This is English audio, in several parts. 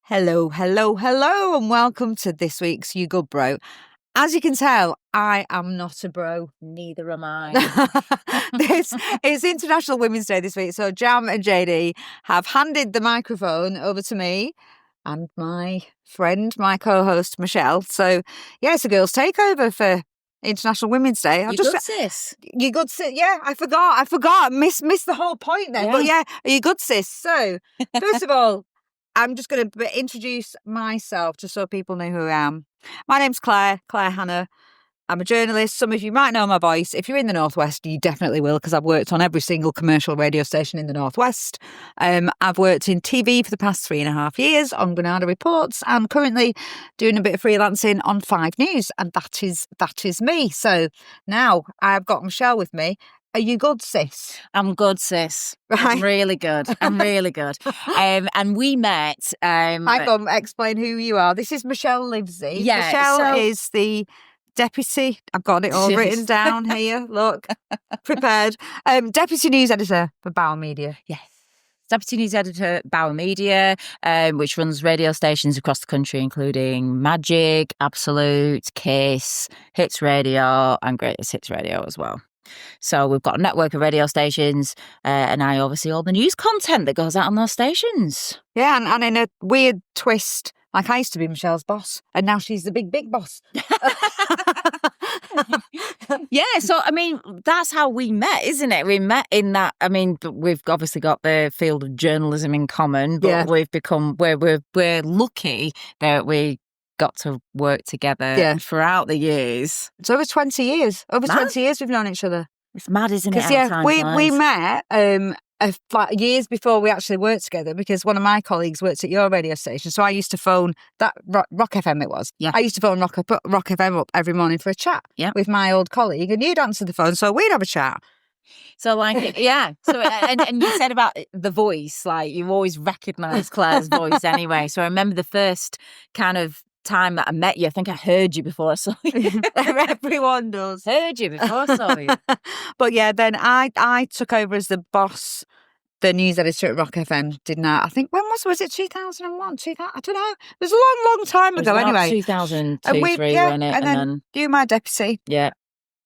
Hello, hello, hello, and welcome to this week's You Good Bro. As you can tell, I am not a bro. Neither am I. It's International Women's Day this week, so Jam and JD have handed the microphone over to me and my friend, my co-host, Michelle. So, yeah, it's a girls' takeover for International Women's Day. You good, sis? You good, sis? Yeah, I forgot. Missed the whole point then. Yeah. But yeah, are you good, sis? So, first of all, I'm just going to introduce myself just so people know who I am. My name's Claire Hannah. I'm a journalist. Some of you might know my voice. If you're in the Northwest, you definitely will, because I've worked on every single commercial radio station in the Northwest. I've worked in TV for the past 3.5 years on Granada Reports. I'm currently doing a bit of freelancing on 5 News, and that is me. So now I've got Michelle with me. Are you good, sis? I'm good, sis. Right. I'm really good. And we met. Hang on, explain who you are. This is Michelle Livesey. Yeah, Michelle is the deputy. I've got it all written down here. Look, prepared. Deputy news editor for Bauer Media. Yes. Deputy News Editor, Bauer Media, which runs radio stations across the country, including Magic, Absolute, Kiss, Hits Radio, and Greatest Hits Radio as well. So we've got a network of radio stations, and I oversee all the news content that goes out on those stations. Yeah, and in a weird twist, like I used to be Michelle's boss, and now she's the big boss. Yeah, so I mean, that's how we met, isn't it? We met in that. I mean, we've obviously got the field of journalism in common, but we've become we're lucky that we got to work together throughout the years. It's over 20 years. Over 20 years we've known each other. It's mad, isn't it? Because we met like years before we actually worked together, because one of my colleagues worked at your radio station. So I used to phone that Rock FM it was. Yeah. I used to phone Rock FM up every morning for a chat with my old colleague, and you'd answer the phone, so we'd have a chat. So like, yeah. So and you said about the voice, like you always recognise Claire's voice anyway. So I remember the first kind of time that I met you, I think I heard you before I saw you. Everyone does. Heard you before I saw you. But yeah, then I took over as the boss, the news editor at Rock FM, didn't I? I think, when was it 2001? 2000? I don't know. It was a long time ago anyway. 2002, 2003, wasn't it? And then you, my deputy,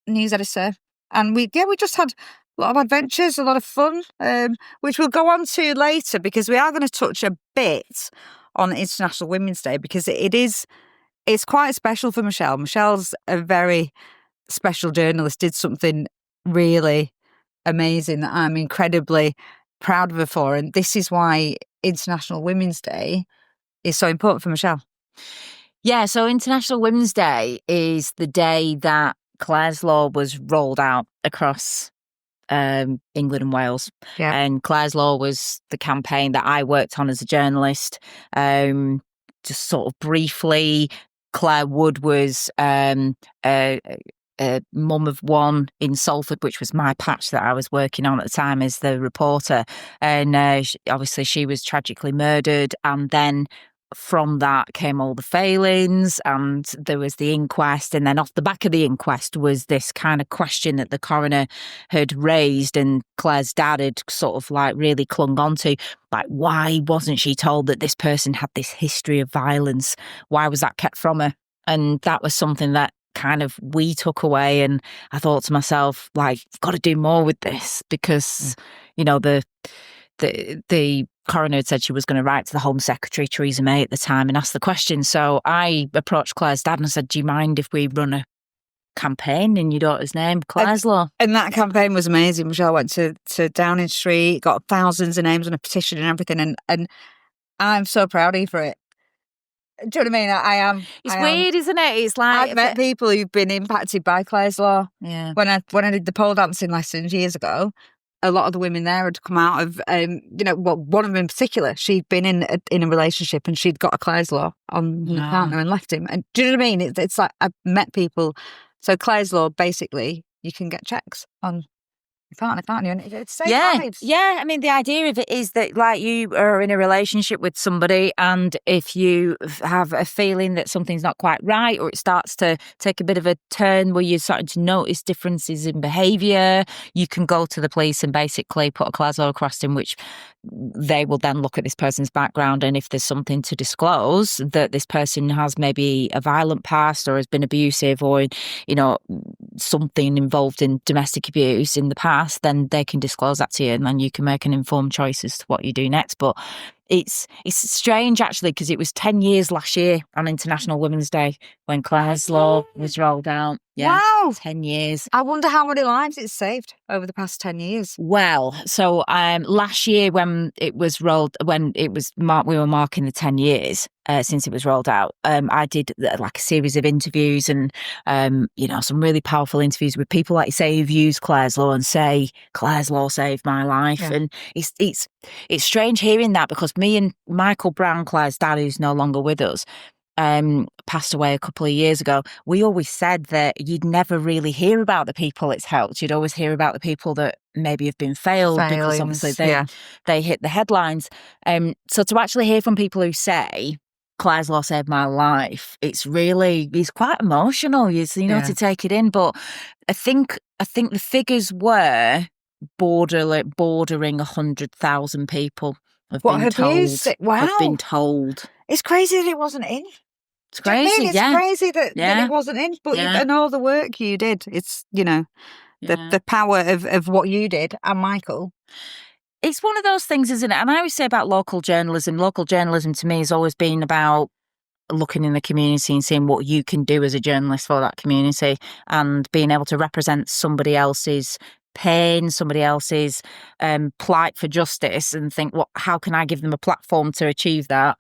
news editor. And we just had a lot of adventures, a lot of fun, which we'll go on to later, because we are going to touch a bit on International Women's Day, because it's quite special for Michelle. Michelle's a very special journalist, did something really amazing that I'm incredibly proud of her for, and this is why International Women's Day is so important for Michelle. Yeah, so International Women's Day is the day that Clare's Law was rolled out across England and Wales. Yeah. And Clare's Law was the campaign that I worked on as a journalist. Just sort of briefly, Claire Wood was a mum of one in Salford, which was my patch that I was working on at the time as the reporter. And obviously she was tragically murdered, and then from that came all the failings, and there was the inquest, and then off the back of the inquest was this kind of question that the coroner had raised, and Claire's dad had sort of like really clung on to, like, why wasn't she told that this person had this history of violence? Why was that kept from her? And that was something that kind of we took away, and I thought to myself, like, I've got to do more with this, because you know, the coroner had said she was going to write to the Home Secretary, Theresa May, at the time, and ask the question. So I approached Claire's dad and I said, do you mind if we run a campaign in your daughter's name, Claire's Law? And that campaign was amazing. Michelle went to Downing Street, got thousands of names on a petition and everything, and I'm so proud of you for it. Do you know what I mean? I am. It's weird, isn't it? It's like, I've met people who've been impacted by Claire's Law. Yeah. When I did the pole dancing lessons years ago, a lot of the women there had come out of, one of them in particular, she'd been in a relationship and she'd got a Claire's Law on her partner and left him. And do you know what I mean? It's like, I've met people. So Claire's Law, basically, you can get checks on Can't you? And it saves Yeah, lives. yeah. I mean, the idea of it is that, like, you are in a relationship with somebody, and if you have a feeling that something's not quite right, or it starts to take a bit of a turn where you're starting to notice differences in behaviour, you can go to the police and basically put a Clare's Law request in, which they will then look at this person's background, and if there's something to disclose that this person has maybe a violent past or has been abusive, or something involved in domestic abuse in the past, then they can disclose that to you, and then you can make an informed choice as to what you do next. But it's strange, actually, because it was 10 years last year on International Women's Day when Clare's Law was rolled out. Yeah, wow. 10 years. I wonder how many lives it's saved over the past 10 years. Well, so last year when we were marking the 10 years since it was rolled out, I did like a series of interviews and some really powerful interviews with people, like you say, who've used Clare's Law and say Clare's Law saved my life. Yeah. And it's strange hearing that, because me and Michael Brown, Clare's dad, who's no longer with us, passed away a couple of years ago. We always said that you'd never really hear about the people it's helped. You'd always hear about the people that maybe have been failed, because obviously they hit the headlines. So to actually hear from people who say Clare's Law saved my life, it's quite emotional, to take it in. But I think the figures were bordering 100,000 people have been told. It's crazy that it wasn't in. It's crazy, It's crazy that it wasn't in, but and all the work you did, it's, the power of what you did and Michael. It's one of those things, isn't it? And I always say about local journalism to me has always been about looking in the community and seeing what you can do as a journalist for that community, and being able to represent somebody else's pain, somebody else's plight for justice, and think, how can I give them a platform to achieve that?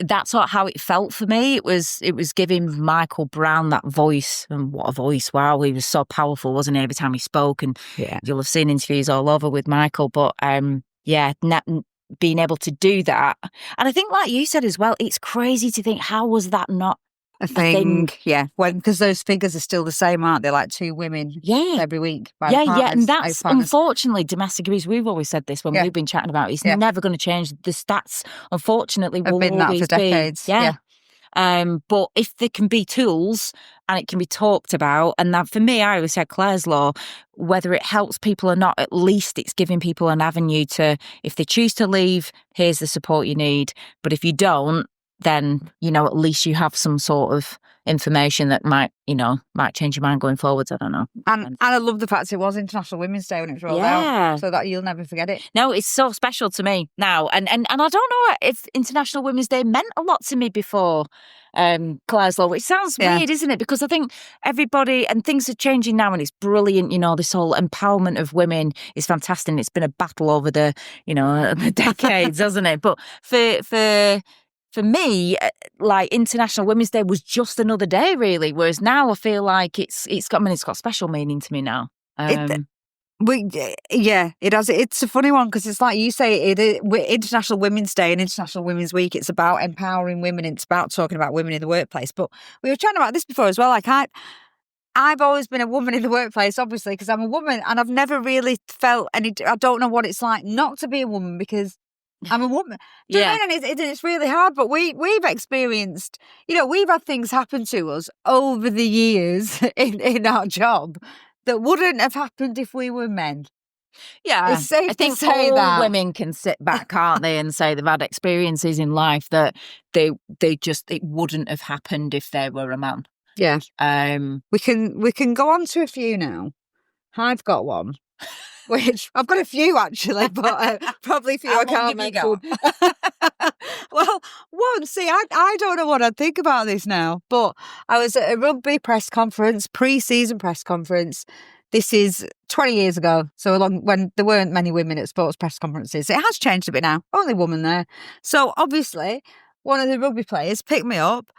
That's how it felt for me. It was giving Michael Brown that voice, and what a voice! Wow, he was so powerful, wasn't he? Every time he spoke, and you'll have seen interviews all over with Michael. But being able to do that, and I think, like you said as well, it's crazy to think, how was that not a thing? Yeah, because those figures are still the same, aren't they? Like 2 women every week. And that's unfortunately domestic abuse. We've always said this when we've been chatting about it. It's never going to change. The stats, unfortunately, will been always that for decades. But if there can be tools and it can be talked about, and that, for me, I always said Clare's Law, whether it helps people or not, at least it's giving people an avenue to, if they choose to leave, here's the support you need. But if you don't, then, at least you have some sort of information that might change your mind going forwards. I don't know. And I love the fact it was International Women's Day when it was rolled out, so that you'll never forget it. No, it's so special to me now. And I don't know if International Women's Day meant a lot to me before Clare's Law, which sounds weird, isn't it? Because I think everybody, and things are changing now, and it's brilliant. This whole empowerment of women is fantastic. It's been a battle over the decades, hasn't it? But for me, like, International Women's Day was just another day, really. Whereas now I feel like it's got special meaning to me now. It has. It's a funny one, because it's like you say, International Women's Day and International Women's Week. It's about empowering women. It's about talking about women in the workplace. But we were chatting about this before as well. Like, I've always been a woman in the workplace, obviously, because I'm a woman, and I've never really felt I don't know what it's like not to be a woman, because I'm a woman. Do you know what I mean? And it's really hard, but we've experienced, we've had things happen to us over the years in our job that wouldn't have happened if we were men. Yeah, it's safe I think to say all that women can sit back, can't they, and say they've had experiences in life that it wouldn't have happened if they were a man. Yeah. We can go on to a few now. I've got one. Which I've got a few, actually, but probably a few I can't mention. Well, one, see, I don't know what I'd think about this now, but I was at a rugby press conference, pre-season press conference. This is 20 years ago, so when there weren't many women at sports press conferences. It has changed a bit now, only woman there. So obviously, one of the rugby players picked me up,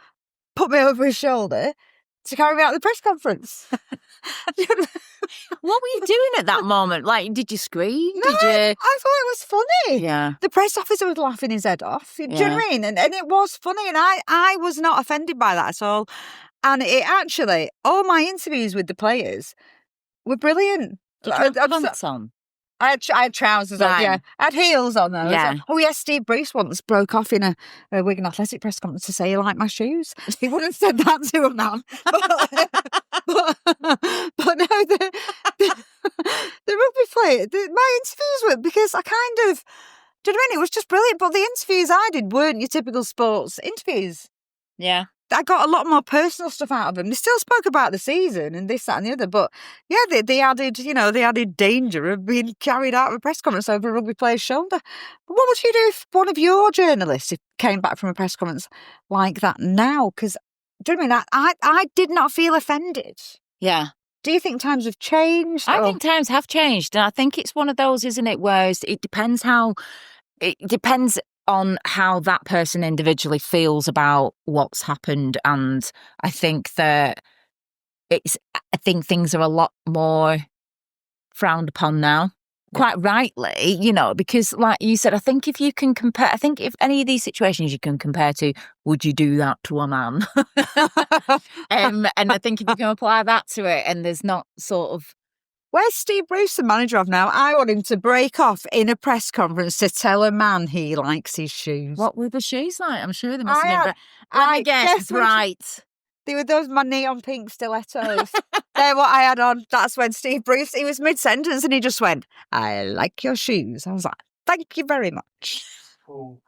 put me over his shoulder to carry me out the press conference. What were you doing at that moment? Like, did you scream? No, I thought it was funny. Yeah. The press officer was laughing his head off. Do you know what I mean? And it was funny, and I was not offended by that at all. And it actually, all my interviews with the players were brilliant. Did you have pants on? I had trousers on, yeah. I had heels on those. Yeah. Oh, yes, Steve Bruce once broke off in a Wigan Athletic press conference to say he liked my shoes. He wouldn't have said that to a man. But no, the rugby player, my interviews were, because I kind of, do you know what I mean? It was just brilliant. But the interviews I did weren't your typical sports interviews. Yeah. I got a lot more personal stuff out of them. They still spoke about the season and this, that, and the other. But yeah, they added, the added danger of being carried out of a press conference over a rugby player's shoulder. But what would you do if one of your journalists came back from a press conference like that now? Because, do you know what I mean? I did not feel offended. Yeah. Do you think times have changed? I think times have changed. And I think it's one of those, isn't it, where it depends on how that person individually feels about what's happened. And I think that I think things are a lot more frowned upon now, quite rightly, because like you said, I think if any of these situations you can compare to, would you do that to a man? And I think if you can apply that to it, and there's not sort of, where's Steve Bruce the manager of now? I want him to break off in a press conference to tell a man he likes his shoes. What were the shoes like? I'm sure they must have been. I guess bright. They were my neon pink stilettos. They're what I had on. That's when Steve Bruce, he was mid-sentence and he just went, "I like your shoes." I was like, "Thank you very much." Cool.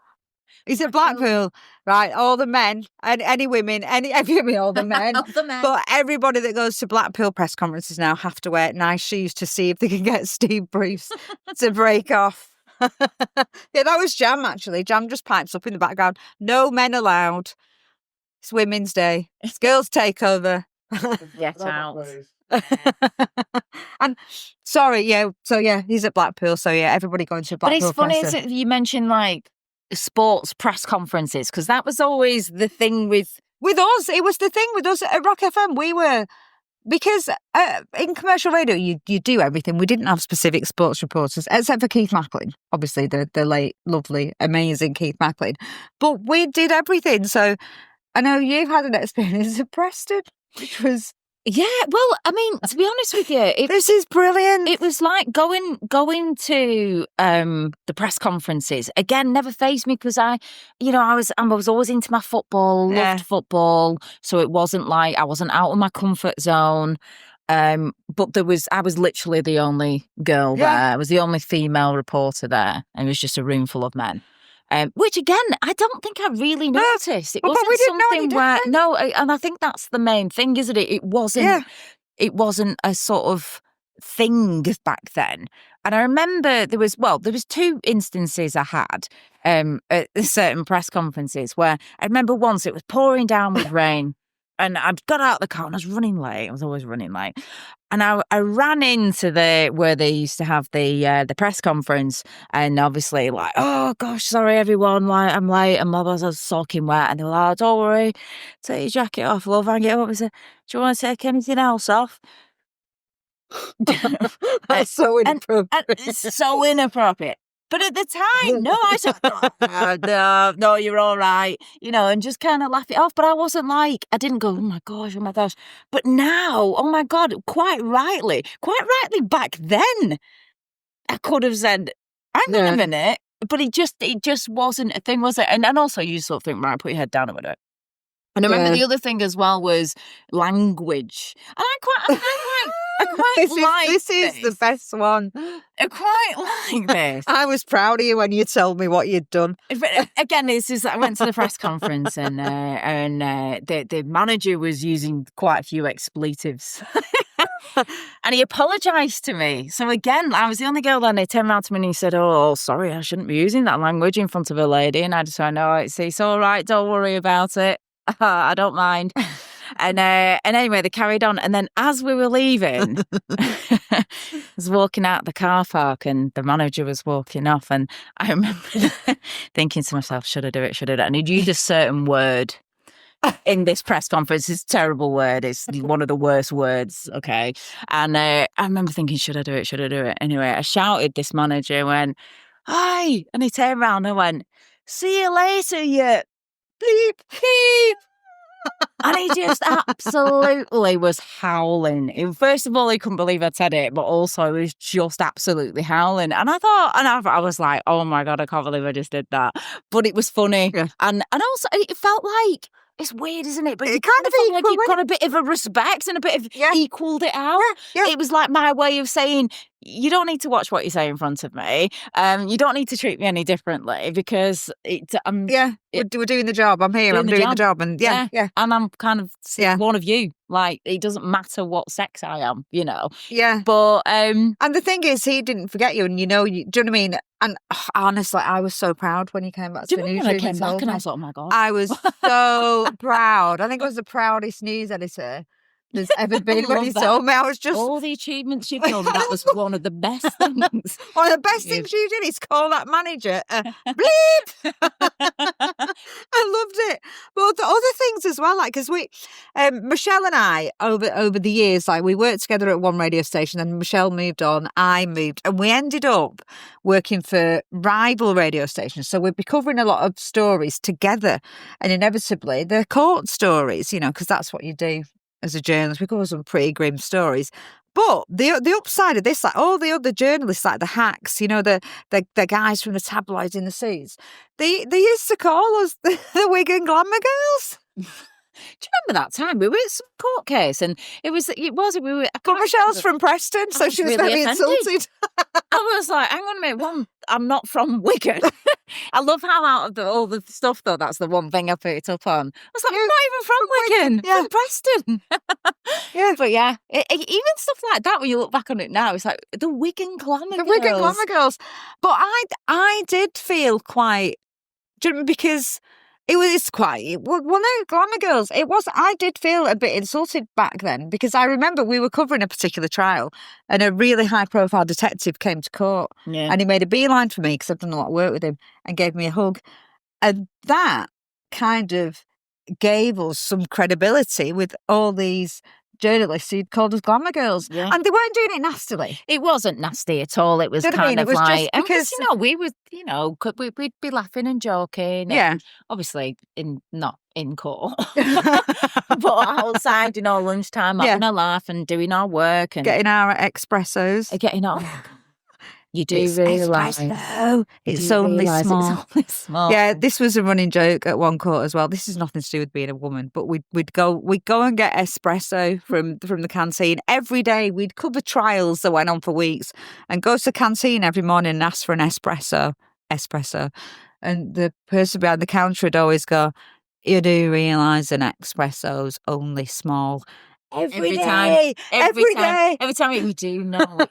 He's at Blackpool, right? All the men, and any women, all the men. All the men. But everybody that goes to Blackpool press conferences now have to wear nice shoes to see if they can get Steve Bruce to break off. Yeah, that was Jam, actually. Jam just pipes up in the background. No men allowed. It's Women's Day. It's girls' takeover. Get out. And sorry, yeah. So yeah, he's at Blackpool. So yeah, everybody going to Blackpool. But it's funny, isn't it? You mentioned like sports press conferences, because that was always the thing with us. It was the thing with us at Rock FM. We were, because in commercial radio you do everything. We didn't have specific sports reporters except for Keith Macklin, obviously the late, lovely, amazing Keith Macklin. But we did everything. So I know you've had an experience at Preston, which was. Yeah, well, I mean, to be honest with you, this is brilliant. It was like going to the press conferences. Again, never fazed me, because I was always into my football, loved football. So it wasn't like I wasn't out of my comfort zone. But I was literally the only girl there. I was the only female reporter there, and it was just a room full of men. Which again, I don't think I really noticed. It wasn't something where and I think that's the main thing, isn't it? It wasn't. It wasn't a sort of thing back then. And I remember there was two instances I had at certain press conferences where I remember once it was pouring down with rain. And I got out of the car and I was running late. I was always running late. And I ran into where they used to have the press conference, and obviously like, "Oh gosh, sorry everyone, like I'm late," and my boss was soaking wet, and they were like, "Oh, don't worry, take your jacket off, love." Hang it up. I said, "Do you want to take anything else off?" That's so inappropriate. It's so inappropriate. But at the time, no, I said, no, you're all right, and just kind of laugh it off. But I wasn't like, I didn't go, oh my gosh. But now, oh my God, quite rightly back then, I could have said, hang on a minute. But it just wasn't a thing, was it? And also you sort of think, right, put your head down a minute. And I remember the other thing as well was language. And I quite this is the best one. I quite like this. I was proud of you when you told me what you'd done. Again, I went to the press conference and the manager was using quite a few expletives. And he apologised to me. So again, I was the only girl then. He turned around to me and he said, "Oh, sorry, I shouldn't be using that language in front of a lady." And I just went, "No, it's all right, don't worry about it. I don't mind." And anyway, they carried on. And then as we were leaving, I was walking out the car park and the manager was walking off. And I remember thinking to myself, should I do it? And he'd used a certain word in this press conference. It's a terrible word. It's one of the worst words. Okay. And I remember thinking, should I do it? Anyway, I shouted, this manager went, "Hi." And he turned around and went, "See you later, you bleep, bleep." And he just absolutely was howling. First of all, he couldn't believe I'd said it, but also he was just absolutely howling. And I was like, oh my God, I can't believe I just did that. But it was funny. Yeah. And also it felt like, it's weird, isn't it? But It you kind of felt like equal, you'd got a bit of a respect and a bit of equaled it out. Yeah. It was like my way of saying, you don't need to watch what you say in front of me. You don't need to treat me any differently because we're doing the job. I'm here. I'm doing the job. And yeah. And I'm kind of one of you. Like, it doesn't matter what sex I am, you know. Yeah. But and the thing is, he didn't forget you, and do you know what I mean? And honestly, I was so proud when he came back to the newsroom. I came back and I was like, oh my God. I was so proud. I think I was the proudest news editor there's ever been when he told me. I was just... all the achievements you've done, that was one of the best things. One of the best things you did is call that manager a bleep. I loved it. But the other things as well, like, because Michelle and I, over the years, like, we worked together at one radio station, and Michelle moved on, I moved, and we ended up working for rival radio stations. So we'd be covering a lot of stories together, and inevitably they're court stories, you know, because that's what you do as a journalist. We cover some pretty grim stories. But the upside of this, like all the other journalists, like the hacks, you know, the guys from the tabloids in the suits, they used to call us the Wig and Glamour Girls. Do you remember that time we were at some court case and we were... But Michelle's from Preston, so she was really offended. Insulted. I was like, hang on a minute, one, I'm not from Wigan. I love how out of all the stuff, though, that's the one thing I picked up on. I was like, I'm not even from Wigan. Yeah. From Preston. Yeah. But yeah, even stuff like that, when you look back on it now, it's like the Wigan Glamour Girls. The Wigan Glamour Girls. But I did feel quite... because... It's quite... Well, no, Glamour Girls. It was... I did feel a bit insulted back then, because I remember we were covering a particular trial and a really high-profile detective came to court and he made a beeline for me because I've done a lot of work with him and gave me a hug. And that kind of gave us some credibility with all these journalists who'd called us Glamour Girls. Yeah. And they weren't doing it nastily. It wasn't nasty at all. It was kind of like... because, you know, we were, you know, we'd be laughing and joking. Yeah. And obviously, not in court. But outside, you know, lunchtime, having a laugh and doing our work. And getting our espressos. Getting our... You do realise it's only small. Yeah, this was a running joke at one court as well. This has nothing to do with being a woman, but we'd go and get espresso from the canteen every day. We'd cover trials that went on for weeks and go to the canteen every morning and ask for an espresso. And the person behind the counter would always go, "You do realise an espresso's only small." Every day. Every time we do know.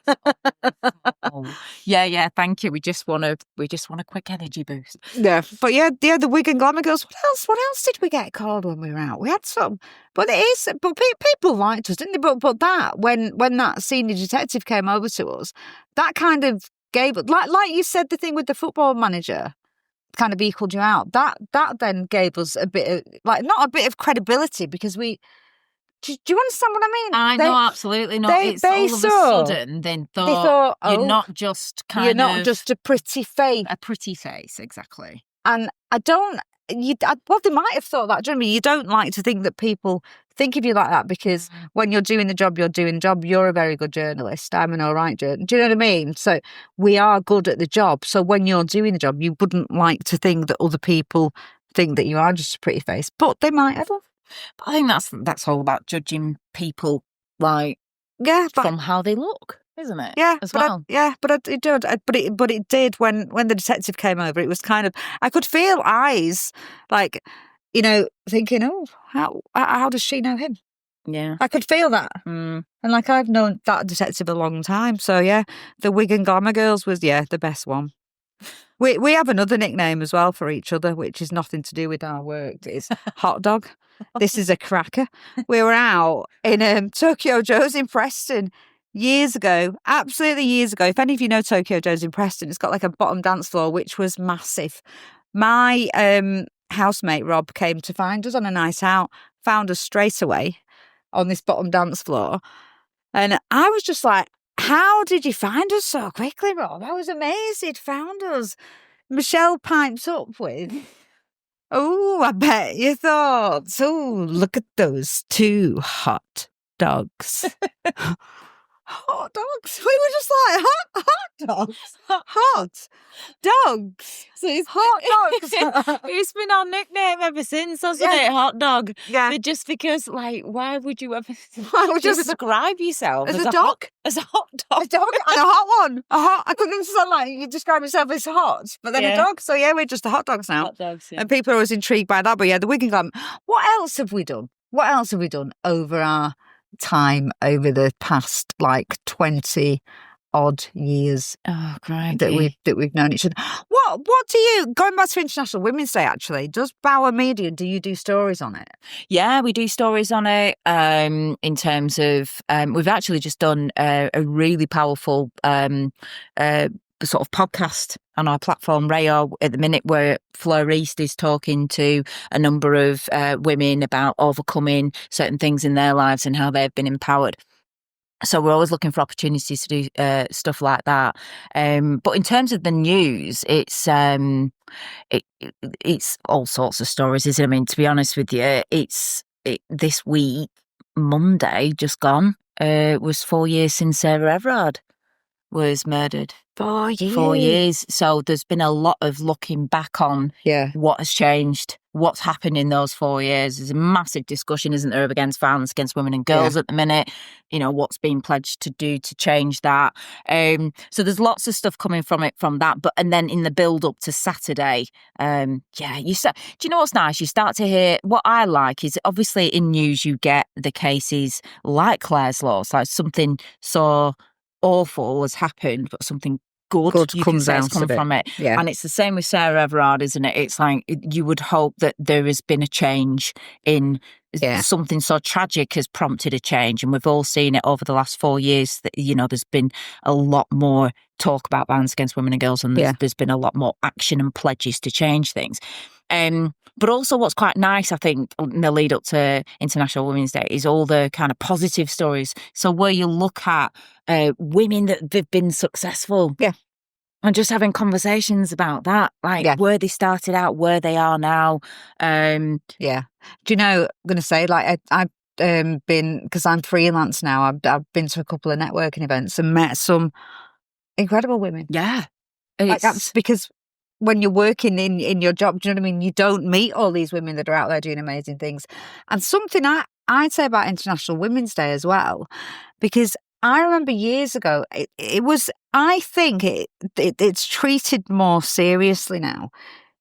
Yeah, thank you. We just want a quick energy boost. Yeah, but the Wig and Glamour Girls. What else did we get called when we were out? We had some, but people liked us, didn't they? But that when that senior detective came over to us, that kind of gave, like you said, the thing with the football manager kind of equaled you out. That then gave us a bit of, like, not a bit of credibility, because we. Do you understand what I mean? I know, absolutely not. It's all of a sudden they thought you're not just you're not just a pretty face. A pretty face, exactly. And they might have thought that. Do you know what I mean? You don't like to think that people think of you like that, because when you're doing the job, you're a very good journalist. I'm an all right journalist. Do you know what I mean? So we are good at the job. So when you're doing the job, you wouldn't like to think that other people think that you are just a pretty face, but they might have. But I think that's all about judging people, like, from how they look, isn't it? Yeah, as well. But it did when the detective came over. It was kind of, I could feel eyes, like, you know, thinking, oh, how does she know him? Yeah, I could feel that, and like, I've known that detective a long time. So yeah, the Wig and Glamour Girls was the best one. We have another nickname as well for each other, which is nothing to do with our work. It's Hot Dog. This is a cracker. We were out in Tokyo Joe's in Preston years ago, absolutely years ago. If any of you know Tokyo Joe's in Preston, it's got like a bottom dance floor, which was massive. My housemate Rob came to find us on a night out, found us straight away on this bottom dance floor. And I was just like, how did you find us so quickly, Rob? I was amazed he'd found us. Michelle pipes up with, Oh, I bet you thought, oh, look at those two hot dogs. Hot dogs? We were just like, hot dogs? Hot dogs? So Hot dogs? it's been our nickname ever since, hasn't it? Hot dog. Yeah. But just because, like, why would you ever just describe yourself as a dog? As a hot dog. A dog and a hot one. I couldn't understand, like, you describe yourself as hot, but then a dog. So, yeah, we're just the hot dogs now. Hot dogs, yeah. And people are always intrigued by that. But, yeah, the Wigan Glam. What else have we done? What else have we done over our time over the past, like, 20 odd years that we've known each other? What do you, going back to International Women's Day, actually, does Bauer Media, do you do stories on it? Yeah, we do stories on it in terms of we've actually just done a really powerful sort of podcast on our platform Rayo at the minute, where Fleur East is talking to a number of women about overcoming certain things in their lives and how they've been empowered. So we're always looking for opportunities to do stuff like that. But in terms of the news, it's all sorts of stories, isn't it? I mean, to be honest with you, this week, Monday, just gone, was 4 years since Sarah Everard was murdered. 4 years. 4 years. So there's been a lot of looking back on what has changed, what's happened in those 4 years. There's a massive discussion, isn't there, against violence against women and girls at the minute. You know, what's being pledged to do to change that. So there's lots of stuff coming from that. But and then in the build up to Saturday, do you know what's nice? You start to hear, what I like is obviously in news you get the cases like Claire's Loss, like something so awful has happened, but something good you comes can say out has come of it. from it. Yeah. And it's the same with Sarah Everard, isn't it? It's like you would hope that there has been a change in something so tragic has prompted a change. And we've all seen it over the last 4 years that, you know, there's been a lot more talk about violence against women and girls, and there's been a lot more action and pledges to change things. But also what's quite nice, I think, in the lead up to International Women's Day is all the kind of positive stories. So where you look at women that have been successful. Yeah. And just having conversations about that, like where they started out, where they are now. Do you know, I'm going to say, like, I've been, because I'm freelance now, I've been to a couple of networking events and met some incredible women. Yeah. Like, that's because when you're working in your job, do you know what I mean? You don't meet all these women that are out there doing amazing things. And something I'd say about International Women's Day as well, because I remember years ago, it was, I think it's treated more seriously now.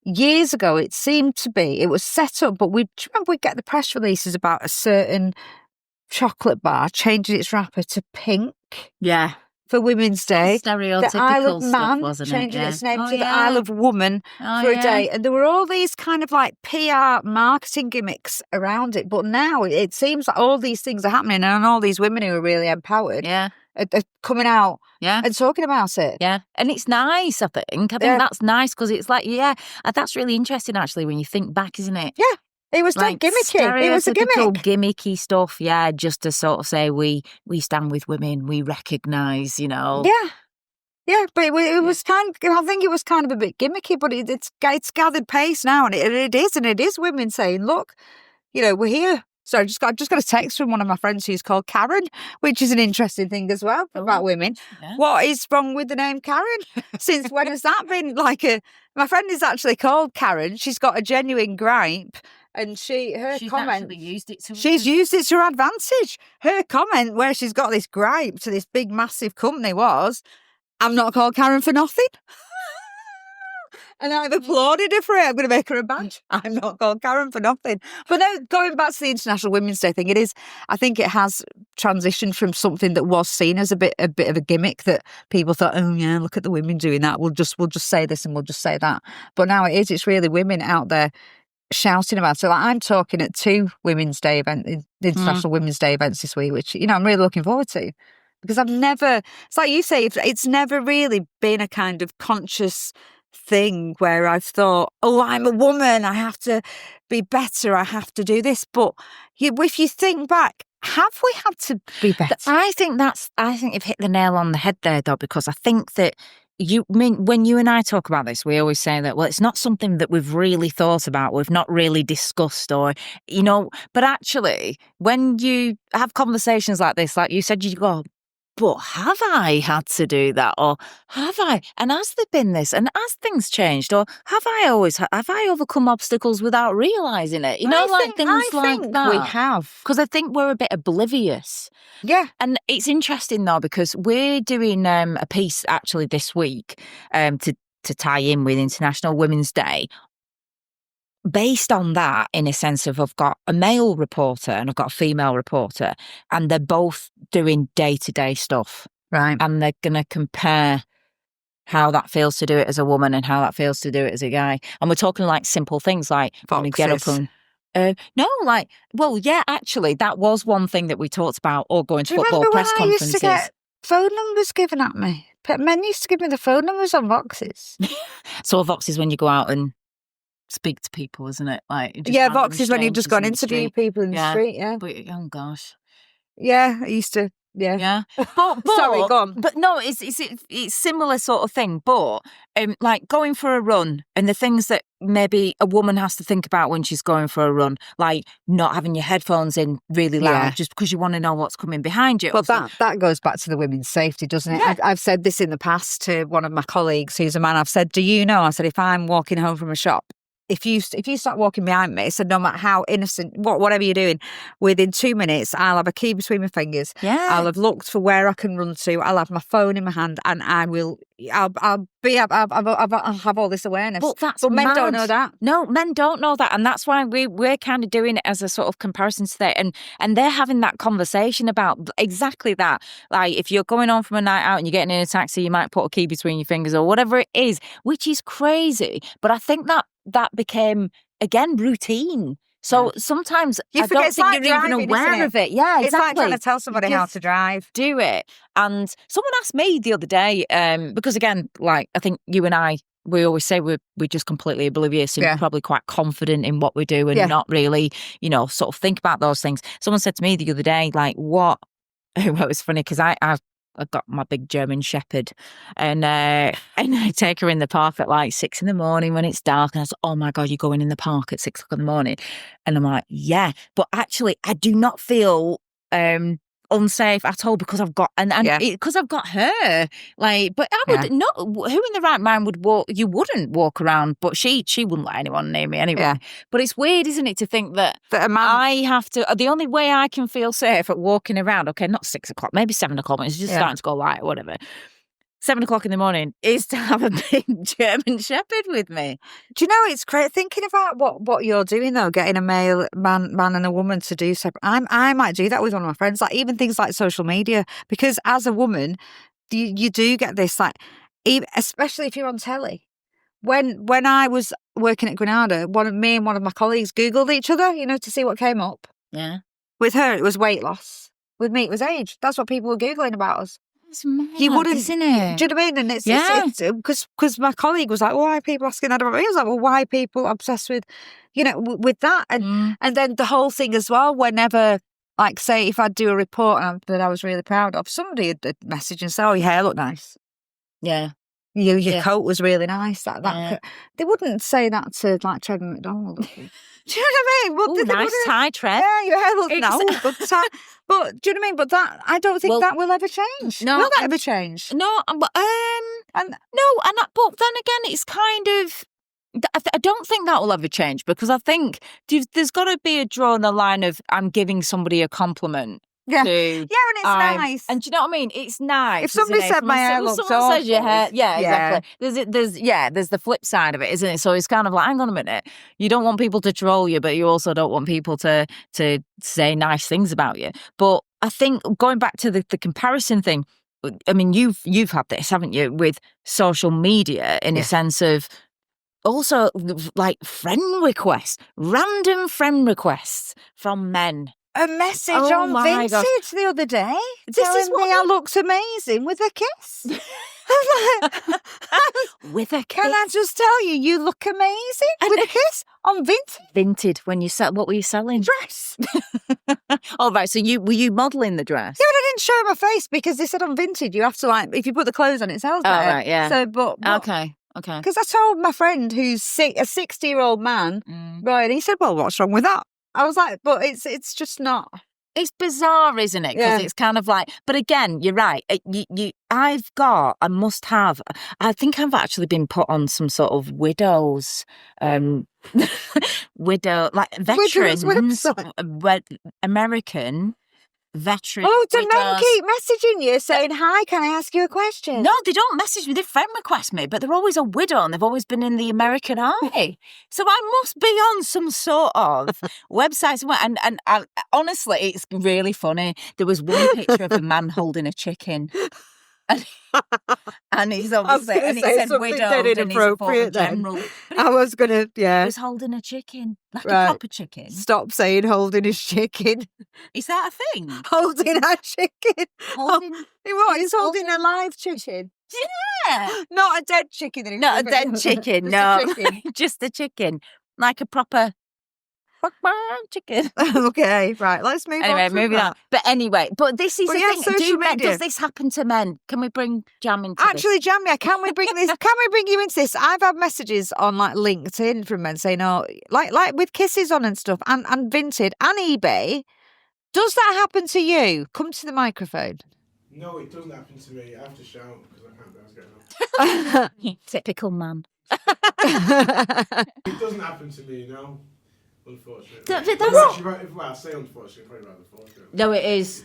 Years ago, it seemed to be, it was set up, but do you remember we'd get the press releases about a certain chocolate bar changing its wrapper to pink? Yeah. For Women's Day, stereotypical the Isle of stuff, Man wasn't changing it? its name to the Isle of Woman for a day, and there were all these kind of like PR marketing gimmicks around it. But now it seems like all these things are happening, and all these women who are really empowered, are coming out, and talking about it. Yeah, and it's nice. I think that's nice because it's like, that's really interesting actually when you think back, isn't it? Yeah. It was like gimmicky. It was a gimmick. Gimmicky stuff, just to sort of say we stand with women, we recognise, you know. Yeah, but it was kind of, I think it was kind of a bit gimmicky, but it's gathered pace now, and it is women saying, look, you know, we're here. So I just got a text from one of my friends who's called Karen, which is an interesting thing as well about women. Yeah. What is wrong with the name Karen? Since when has that been like my friend is actually called Karen. She's got a genuine gripe. And she's comment, used it to her advantage. Her comment where she's got this gripe to this big, massive company was, I'm not called Karen for nothing. And I've applauded her for it. I'm going to make her a badge. I'm not called Karen for nothing. But now, going back to the International Women's Day thing, I think it has transitioned from something that was seen as a bit of a gimmick that people thought, oh yeah, look at the women doing that. We'll just say this and we'll just say that. But now it's really women out there shouting about it. So like, I'm talking at 2 Women's Day events, International Women's Day events this week, which, you know, I'm really looking forward to, because it's like you say, it's never really been a kind of conscious thing where I've thought, oh, I'm a woman, I have to be better, I have to do this. But if you think back, have we had to be better? I think you've hit the nail on the head there, though, because I think that, when you and I talk about this, we always say that, well, it's not something that we've really thought about, we've not really discussed, or, but actually, when you have conversations like this, like you said, you go, but have I had to do that? Or have I? And has there been this? And has things changed? Or have I overcome obstacles without realising it? I think that. We have. Because I think we're a bit oblivious. Yeah. And it's interesting though, because we're doing a piece actually this week to tie in with International Women's Day. Based on that, in a sense of, I've got a male reporter and I've got a female reporter, and they're both doing day-to-day stuff. Right. And they're going to compare how that feels to do it as a woman and how that feels to do it as a guy. And we're talking like simple things like get up and actually, that was one thing that we talked about, or going to football press conferences. I used to get phone numbers given at me? Men used to give me the phone numbers on Voxes. So a Vox is when you go out and speak to people, isn't it? Vox is when you just go and interview people in the street, yeah. But, oh gosh. Yeah, I used to, yeah. Yeah. But sorry, go on. But no, it's similar sort of thing. But like going for a run, and the things that maybe a woman has to think about when she's going for a run, like not having your headphones in really loud just because you want to know what's coming behind you. But that goes back to the women's safety, doesn't it? Yeah. I've said this in the past to one of my colleagues who's a man. I've said, do you know? I said, if I'm walking home from a shop, if you start walking behind me, so no matter how innocent, whatever you're doing, within 2 minutes, I'll have a key between my fingers. Yeah. I'll have looked for where I can run to. I'll have my phone in my hand, and I'll have all this awareness. But men don't know that. No, men don't know that, and that's why we're kind of doing it as a sort of comparison today. And they're having that conversation about exactly that. Like if you're going on from a night out and you're getting in a taxi, you might put a key between your fingers or whatever it is, which is crazy. But I think that became, again, routine. So sometimes I don't think you're even aware of it. Yeah, exactly. It's like trying to tell somebody how to drive. Do it. And someone asked me the other day, because again, like I think you and I, we always say we're just completely oblivious and probably quite confident in what we do and not really, sort of think about those things. Someone said to me the other day, like, what? Well, it was funny because I've got my big German Shepherd, and I take her in the park at like 6 a.m. when it's dark, and I was like, oh my God, you're going in the park at 6 o'clock, and I'm like, yeah, but actually I do not feel unsafe at all because I've got because I've got her. Like, but I would not. Who in the right mind would walk? You wouldn't walk around, but she wouldn't let anyone near me anyway. Yeah. But it's weird, isn't it, to think that a man, I have to. The only way I can feel safe at walking around, okay, not 6 o'clock, maybe 7 o'clock when it's just starting to go light or whatever. 7 o'clock in the morning is to have a big German Shepherd with me. Do you know, it's great thinking about what you're doing though, getting a male man and a woman to do separate. I might do that with one of my friends, like even things like social media, because as a woman, you do get this, like, especially if you're on telly. When I was working at Granada, me and one of my colleagues Googled each other, to see what came up. Yeah. With her, it was weight loss. With me, it was age. That's what people were Googling about us. It's mad, you wouldn't, isn't it? Do you know what I mean? And it's because my colleague was like, why are people asking that about me? I was like, well, why are people obsessed with, with that? And then the whole thing as well, whenever, like, say, if I'd do a report that I was really proud of, somebody would message and say, oh, your hair looked nice. Yeah. Your coat was really nice. They wouldn't say that to, like, Trevor McDonald. Do you know what I mean? Ooh, nice tie, Trev. Yeah, your hair looks nice. Good tie. But do you know what I mean? But that, I don't think that will ever change. No, will that ever change? No, but then again, it's kind of. I don't think that will ever change, because I think there's got to be a draw on the line of I'm giving somebody a compliment. Yeah, and it's nice. And do you know what I mean? It's nice. If somebody said my hair looks awful, says your hair, exactly. There's the flip side of it, isn't it? So it's kind of like, hang on a minute, you don't want people to troll you, but you also don't want people to say nice things about you. But I think going back to the comparison thing, I mean, you've had this, haven't you, with social media in a sense of. Also, like random friend requests from men. A message on Vintage the other day telling me I looked amazing with a kiss. I'm like, With a can I just tell you, you look amazing with a kiss on Vinted when you sell. What were you selling? dress. Oh right, so were you modelling the dress? Yeah, but I didn't show my face because they said on Vinted you have to like if you put the clothes on it sells Oh better. right, yeah. So, but Okay. because I told my friend who's a 60-year-old man, right, and he said, "Well, what's wrong with that?" I was like, "But it's just not." It's bizarre, isn't it? Because it's kind of like, but again, you're right. I must have. I think I've actually been put on some sort of widows, like veterans, American veterans. Oh, do men keep messaging you saying, "Hi, can I ask you a question?" No, they don't message me. They friend request me, but they're always a widow and they've always been in the American Army. So I must be on some sort of website somewhere. And honestly, it's really funny. There was one picture of a man holding a chicken. And he's obviously, and it said widowed and he's a former general. I was going to, He was holding a chicken, like a proper chicken. Stop saying holding his chicken. Is that a thing? Holding a chicken. Holding... He's holding a live chicken. Yeah. Not a dead chicken. Not a dead chicken, no. Just a chicken. Like a proper... chicken. Okay, right. Let's move on. Anyway, moving on. But anyway, this is the thing. Social media. Does this happen to men? Can we bring Jam into Actually, Jamia, can we bring this? Can we bring you into this? I've had messages on like LinkedIn from men saying, "Oh, like with kisses on and stuff, and Vinted and eBay." Does that happen to you? Come to the microphone. No, it doesn't happen to me. I have to shout because I can't be getting up. Typical man. It doesn't happen to me, no. Unfortunately. I say unfortunately, probably rather fortunately. No, it is.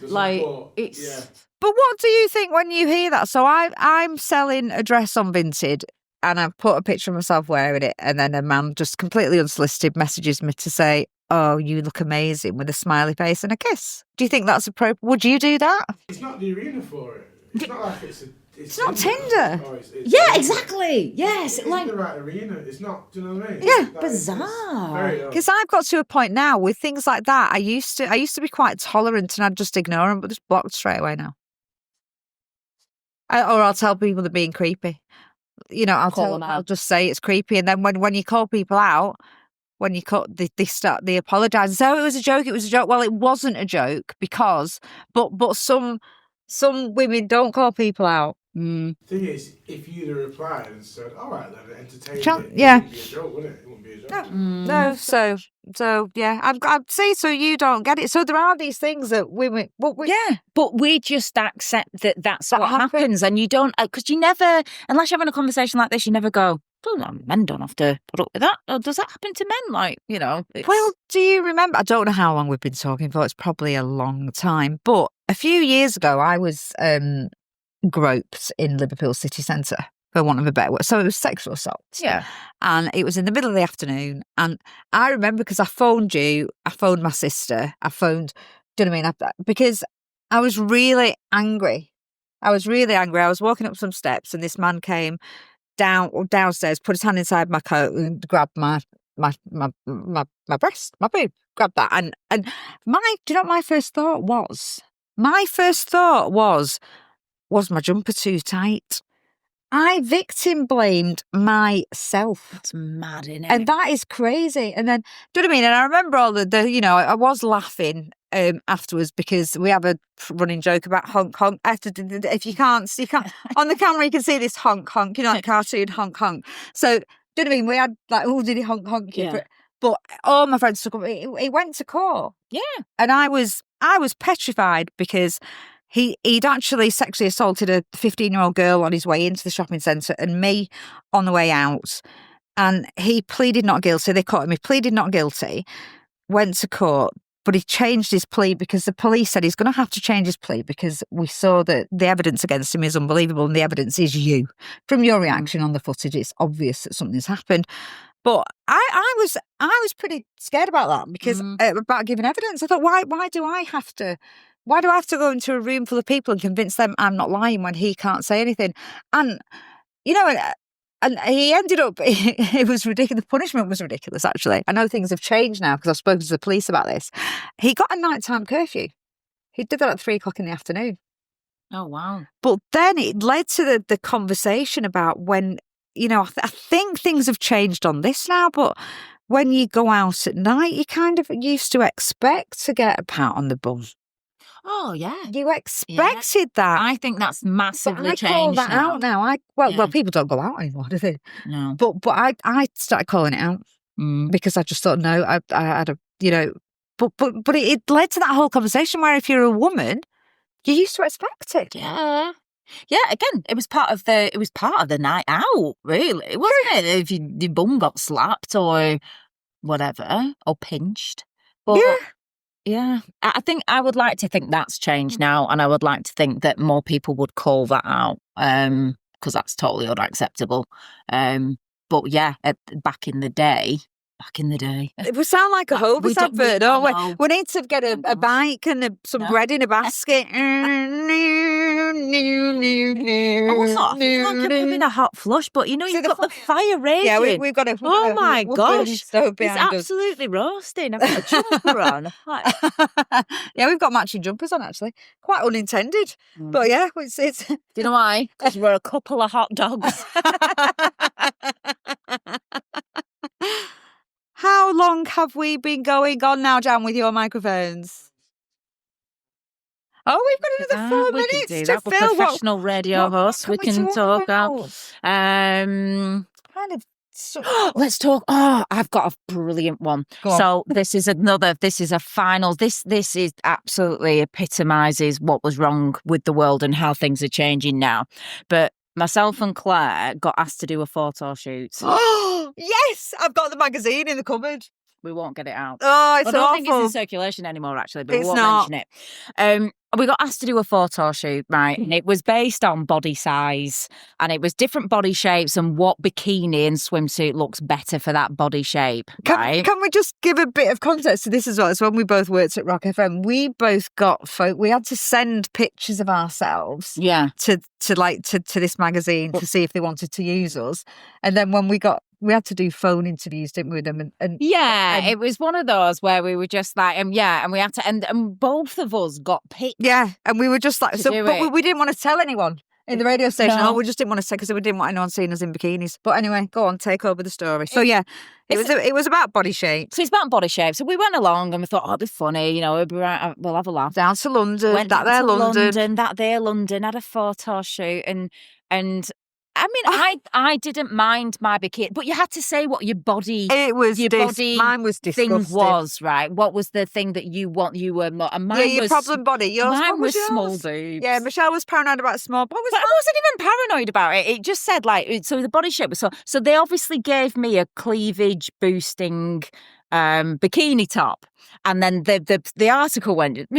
But what do you think when you hear that? So I'm selling a dress on Vinted and I've put a picture of myself wearing it, and then a man just completely unsolicited messages me to say, "Oh, you look amazing," with a smiley face and a kiss. Do you think that's appropriate? Would you do that? It's not the arena for it. It's not like it's not Tinder. Yeah, exactly. Yes, it's like the right arena. It's not. Do you know what I mean? Yeah, like, bizarre. Because I've got to a point now with things like that. I used to be quite tolerant and I'd just ignore them, but just blocked straight away now. Or I'll tell people they're being creepy. You know, I'll just say it's creepy, and then when you call people out. When you cut, they apologise and say, "Oh, it was a joke. It was a joke." Well, it wasn't a joke because, but some women don't call people out. The thing is, if you'd have replied and said, "All right, then entertain it," yeah, it wouldn't be a joke, would it? It wouldn't be a joke. No. So yeah, I'd say so. You don't get it. So there are these things that women. But we just accept that's what happens, and you don't because you never, unless you're having a conversation like this, you never go, men don't have to put up with that. Or does that happen to men? Like, you know. Well, do you remember? I don't know how long we've been talking for. It's probably a long time. But a few years ago, I was groped in Liverpool city centre, for want of a better word. So it was sexual assault. Yeah. And it was in the middle of the afternoon. And I remember because I phoned you, I phoned my sister, do you know what I mean? Because I was really angry. I was walking up some steps and this man came downstairs, put his hand inside my coat and grabbed my breast, my boob, grabbed that. And do you know what my first thought was? Was my jumper too tight? I victim blamed myself. That's mad, isn't it? And that is crazy. And then, do you know what I mean? And I remember all the you know, I was laughing afterwards because we have a running joke about honk honk. If you can't on the camera you can see this honk honk, you know, like cartoon honk honk. So, do you know what I mean? We had like, oh, did he honk honk? Yeah. But all my friends took him. He went to court. Yeah. And I was petrified because he'd actually sexually assaulted a 15-year-old girl on his way into the shopping centre and me on the way out. And he pleaded not guilty. They caught him. He pleaded not guilty, went to court, but he changed his plea because the police said he's going to have to change his plea because we saw that the evidence against him is unbelievable and the evidence is you. From your reaction on the footage, it's obvious that something's happened. But I was pretty scared about that because about giving evidence. I thought, why do I have to go into a room full of people and convince them I'm not lying when he can't say anything? And, you know, and he ended up, it was ridiculous. The punishment was ridiculous, actually. I know things have changed now because I've spoken to the police about this. He got a nighttime curfew. He did that at 3:00 in the afternoon. Oh, wow. But then it led to the conversation about when, I think things have changed on this now, but when you go out at night, you kind of used to expect to get a pat on the bum. Oh, yeah. You expected that. I think that's But massively I call changed that now. out now. Well, people don't go out anymore, do they? No. But I started calling it out because I just thought, no, I had a, but it led to that whole conversation where if you're a woman, you used to expect it. Yeah. Yeah, again, it was part of the night out, really, wasn't it? If your bum got slapped or whatever, or pinched. But yeah, I think I would like to think that's changed now, and I would like to think that more people would call that out, because that's totally unacceptable. But yeah, back in the day. It would sound like a Hobus advert, don't we? We need to get a bike and some bread in a basket. Also, I feel like I'm having a hot flush, but you've got the fire raging. Yeah, we've got a oh my gosh, stove behind it's absolutely roasting. I've got a jumper on. Yeah, we've got matching jumpers on, actually. Quite unintended. But yeah, it's... Do you know why? Because we're a couple of hot dogs. How long have we been going on now, Jan, with your microphones? Oh, we've got another 4 minutes can do to that. fill. We're professional radio hosts. We can talk about. Kind of. Let's talk. Oh, I've got a brilliant one. So this is a final. This is absolutely epitomises what was wrong with the world and how things are changing now. But myself and Claire got asked to do a photo shoot. Oh, yes! I've got the magazine in the cupboard. We won't get it out. Oh, it's I don't awful. think it's in circulation anymore, actually, but we won't not. mention it. We got asked to do a photo shoot, right? And it was based on body size, and it was different body shapes and what bikini and swimsuit looks better for that body shape. Right? Can we just give a bit of context to this as well? It's when we both worked at Rock FM. We both got we had to send pictures of ourselves, to this magazine to see if they wanted to use us, and then when we had to do phone interviews, didn't we, with them? And it was one of those where we were just like, and we had to, and both of us got picked. Yeah, and we were just like, but we didn't want to tell anyone in the radio station. No. We just didn't want to say because we didn't want anyone seeing us in bikinis. But anyway, go on, take over the story. So yeah, it was about body shape. So it's about body shape. So we went along and we thought, it'd be funny, we'll have a laugh. Down to London, Went that there London, had a photo shoot and. I mean, I didn't mind my bikini, but you had to say what your body. It was mine was disgusting. Thing was right. What was the thing that you were? And mine your was problem body. Mine was yours? Small boobs. Yeah, Michelle was paranoid about small. But I wasn't even paranoid about it. It just said so the body shape was so they obviously gave me a cleavage boosting bikini top. And then the article went,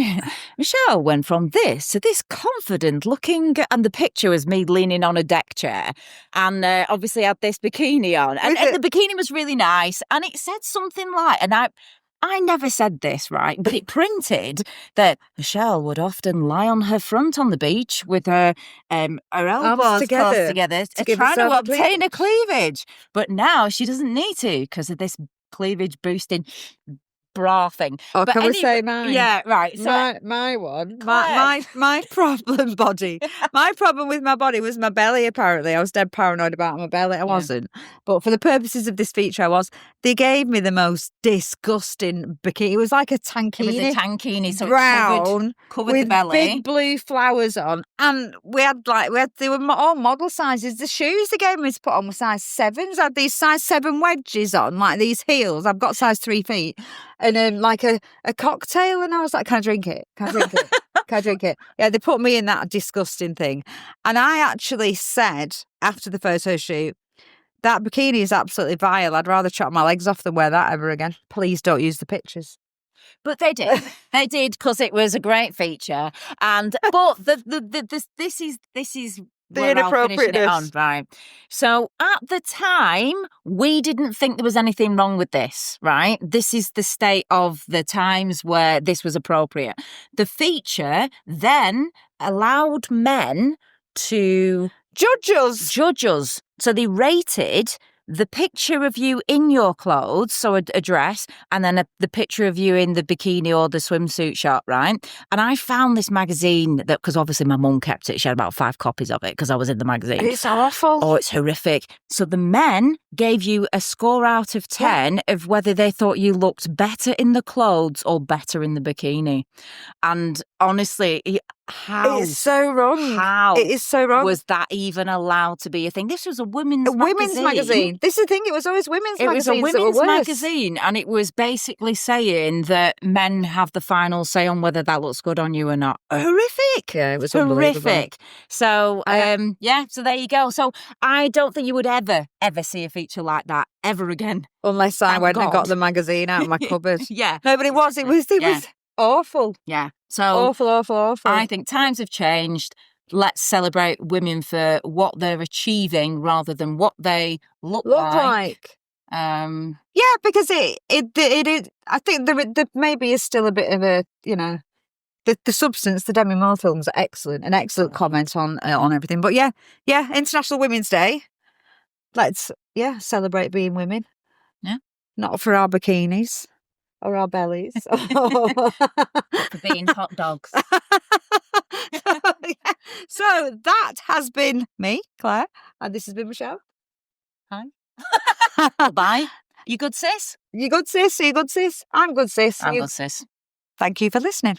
Michelle went from this to this confident looking, and the picture was me leaning on a deck chair and obviously had this bikini on. And the bikini was really nice. And it said something like, and I never said this, right? But it printed that Michelle would often lie on her front on the beach with her elbows close together trying to obtain a cleavage. But now she doesn't need to because of this cleavage boosting bra thing. Oh, but can we say mine? Yeah, right. So my one, my problem body. My problem with my body was my belly. Apparently, I was dead paranoid about my belly. I wasn't, but for the purposes of this feature, I was. They gave me the most disgusting bikini. It was like a tankini. It was a tankini, so brown, covered with the belly, big blue flowers on, and they were all model sizes. The shoes they gave me to put on were size 7s. I had these size 7 wedges on, like these heels. I've got size 3 feet. And like a cocktail, and I was like, can I drink it? Can I drink it? Yeah, they put me in that disgusting thing. And I actually said, after the photo shoot, that bikini is absolutely vile. I'd rather chop my legs off than wear that ever again. Please don't use the pictures. But they did. They did, because it was a great feature. But this is the inappropriateness. Right. So at the time, we didn't think there was anything wrong with this, right? This is the state of the times where this was appropriate. The feature then allowed men to judge us. So they rated the picture of you in your clothes, so a dress, and then the picture of you in the bikini or the swimsuit shot, right? And I found this magazine that, because obviously my mum kept it, she had about 5 copies of it because I was in the magazine. It's awful. Oh, it's horrific. So the men gave you a score out of 10 of whether they thought you looked better in the clothes or better in the bikini. And honestly, how? It's so wrong. How? It is so wrong. Was that even allowed to be a thing? This was a women's magazine. This is the thing. It was always women's magazines. It was a women's magazine, and it was basically saying that men have the final say on whether that looks good on you or not. Horrific. Yeah, it was horrific. So, so there you go. So I don't think you would ever see a feature like that ever again. Unless I went and got the magazine out of my cupboard. Yeah. No, but it was awful. Yeah. So awful. I think times have changed. Let's celebrate women for what they're achieving rather than what they look like. Yeah, because it is. I think there maybe is still a bit of a, the substance. The Demi Moore films are excellent, an excellent comment on everything. But yeah, International Women's Day. Let's celebrate being women. Yeah, not for our bikinis or our bellies, for being hot dogs. So that has been me, Claire, and this has been Michelle. Hi. Bye. You good, sis? You good, sis? Are you good, sis? I'm good, sis. I'm good, sis. Thank you for listening.